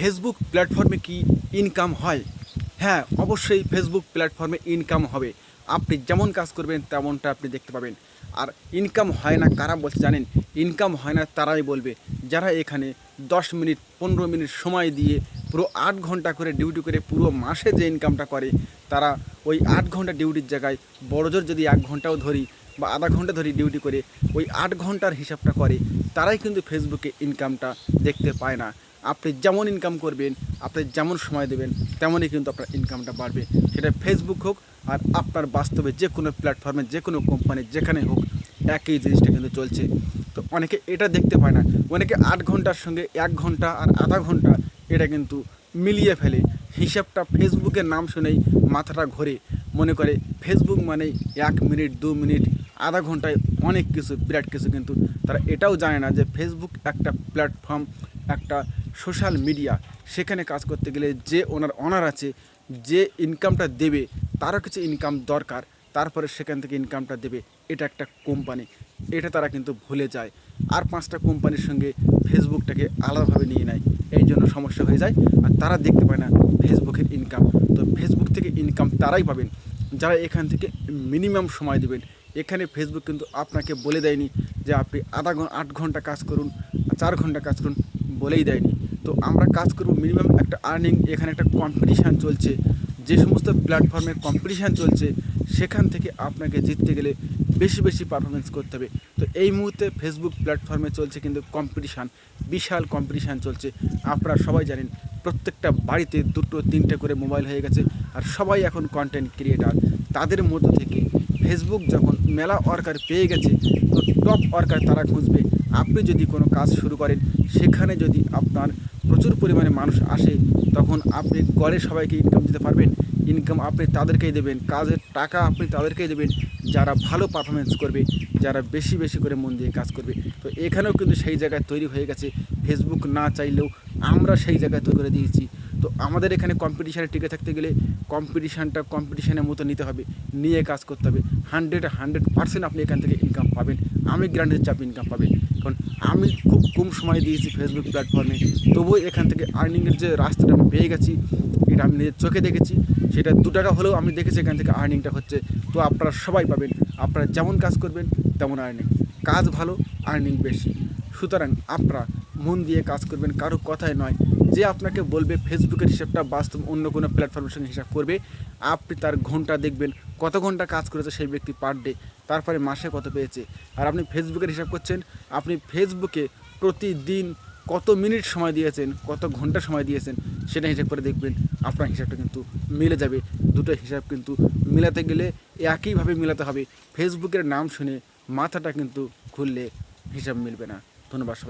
Facebook প্ল্যাটফর্মে কি income হয়? হ্যাঁ, অবশ্যই ফেসবুক প্ল্যাটফর্মে ইনকাম হবে। আপনি যেমন কাজ করবেন তেমনটা আপনি দেখতে পাবেন। আর ইনকাম হয় না কারা বলছে জানেন? ইনকাম হয় না তারাই বলবে যারা এখানে 10 মিনিট 15 মিনিট সময় দিয়ে পুরো 8 ঘন্টা করে ডিউটি করে পুরো মাসে যে ইনকামটা করে, তারা ওই 8 ঘন্টা ডিউটির জায়গায় বড়জোর যদি 1 ঘন্টাও ধরি বা আধা ঘন্টা ধরি ডিউটি করে ওই 8 ঘন্টার হিসাবটা করে, তারাই কিন্তু ফেসবুকে ইনকামটা দেখতে পায় না। আপনি যেমন ইনকাম করবেন, আপনি যেমন সময় দেবেন, তেমনই কিন্তু আপনার ইনকামটা বাড়বে। সেটা ফেসবুক হোক আর আপনার বাস্তবে যে কোনো প্ল্যাটফর্মে যে কোনো কোম্পানি যেখানে হোক, একই জিনিসটা কিন্তু চলছে। তো অনেকে এটা দেখতে পায় না। অনেকে 8 ঘন্টার সঙ্গে 1 ঘন্টা আর আধা ঘন্টা এটা কিন্তু মিলিয়ে ফেলে। হিসাবটা ফেসবুকের নাম শুনেই মাথাটা ঘোরে, মনে করে ফেসবুক মানেই 1 মিনিট 2 মিনিট আধা ঘন্টায় অনেক কিছু, বিরাট কিছু। কিন্তু তারা এটাও জানে না যে ফেসবুক একটা প্ল্যাটফর্ম, একটা সোশ্যাল মিডিয়া। সেখানে কাজ করতে গেলে যে অনার আছে, যে ইনকামটা দেবে তারও কিছু ইনকাম দরকার, তারপরে সেখান থেকে ইনকামটা দেবে। এটা একটা কোম্পানি, এটা তারা কিন্তু ভুলে যায়। আর 5টা কোম্পানির সঙ্গে ফেসবুকটাকে আলাদাভাবে নিয়ে নেয়, এই জন্য সমস্যা হয়ে যায়। আর তারা দেখতে পায় না ফেসবুকের ইনকাম। তো ফেসবুক থেকে ইনকাম তারাই পাবেন যারা এখান থেকে মিনিমাম সময় দেবেন। এখানে ফেসবুক কিন্তু আপনাকে বলে দেয়নি যে আপনি 8 ঘন্টা কাজ করুন, 4 ঘন্টা কাজ করুন, বলেই দেয়নি। তো আমরা কাজ করব মিনিমাম একটা আর্নিং। এখানে একটা কম্পিটিশান চলছে, যে সমস্ত প্ল্যাটফর্মে কম্পিটিশান চলছে সেখান থেকে আপনাকে জিততে গেলে বেশি বেশি পারফরমেন্স করতে হবে। তো এই মুহূর্তে ফেসবুক প্ল্যাটফর্মে চলছে কিন্তু কম্পিটিশান, বিশাল কম্পিটিশান চলছে। আপনারা সবাই জানেন প্রত্যেকটা বাড়িতে 2টো 3টে করে মোবাইল হয়ে গেছে, আর সবাই এখন কন্টেন্ট ক্রিয়েটার। তাদের মধ্য থেকে ফেসবুক যখন মেলা ওয়ার্কার পেয়ে গেছে, তো টপ ওয়ার্কার তারা খুঁজবে। আপনি যদি কোনো কাজ শুরু করেন, সেখানে যদি আপনার প্রচুর পরিমাণে মানুষ আসে, তখন আপনি গড়ে সবাইকে ইনকাম দিতে পারবেন। ইনকাম আপনি তাদেরকেই দেবেন, কাজের টাকা আপনি তাদেরকেই দেবেন যারা ভালো পারফরমেন্স করবে, যারা বেশি বেশি করে মন দিয়ে কাজ করবে। তো এখানেও কিন্তু সেই জায়গায় তৈরি হয়ে গেছে। ফেসবুক না চাইলেও আমরা সেই জায়গায় তৈরি করে দিয়েছি। তো আমাদের এখানে কম্পিটিশানে টিকে থাকতে গেলে কম্পিটিশানের মতো নিতে হবে, নিয়ে কাজ করতে হবে। 100% আপনি এখান থেকে ইনকাম পাবেন। আমি গ্যারান্টি দিচ্ছি আপনি ইনকাম পাবেন। কারণ আমি খুব কম সময় দিয়েছি ফেসবুক প্ল্যাটফর্মে, তবুও এখান থেকে আর্নিংয়ের যে রাস্তাটা আমি পেয়ে গেছি, এটা আমি নিজের চোখে দেখেছি। সেটা 2 টাকা হলেও আমি দেখেছি এখান থেকে আর্নিংটা হচ্ছে। তো আপনারা সবাই পাবেন, আপনারা যেমন কাজ করবেন তেমন আর্নিং। কাজ ভালো, আর্নিং বেশি। সুতরাং আপনারা মন দিয়ে কাজ করবেন, কারো কথায় নয়। যে আপনাকে বলবে ফেসবুকের হিসাবটা বাস্তব অন্য কোনো প্ল্যাটফর্মের সঙ্গে হিসাব করবে, আপনি তার ঘন্টা দেখবেন, কত ঘন্টা কাজ করেছে সেই ব্যক্তি পার ডে, তারপরে মাসে কত পেয়েছে। আর আপনি ফেসবুকের হিসাব করছেন, আপনি ফেসবুকে প্রতিদিন কত মিনিট সময় দিয়েছেন, কত ঘন্টা সময় দিয়েছেন, সেটা হিসাব করে দেখবেন। আপনার হিসাবটা কিন্তু মিলে যাবে। দুটো হিসাব কিন্তু মিলাতে গেলে একইভাবে মিলাতে হবে। ফেসবুকের নাম শুনে মাথাটা কিন্তু খুললে হিসাব মিলবে না। ধন্যবাদ সবাই।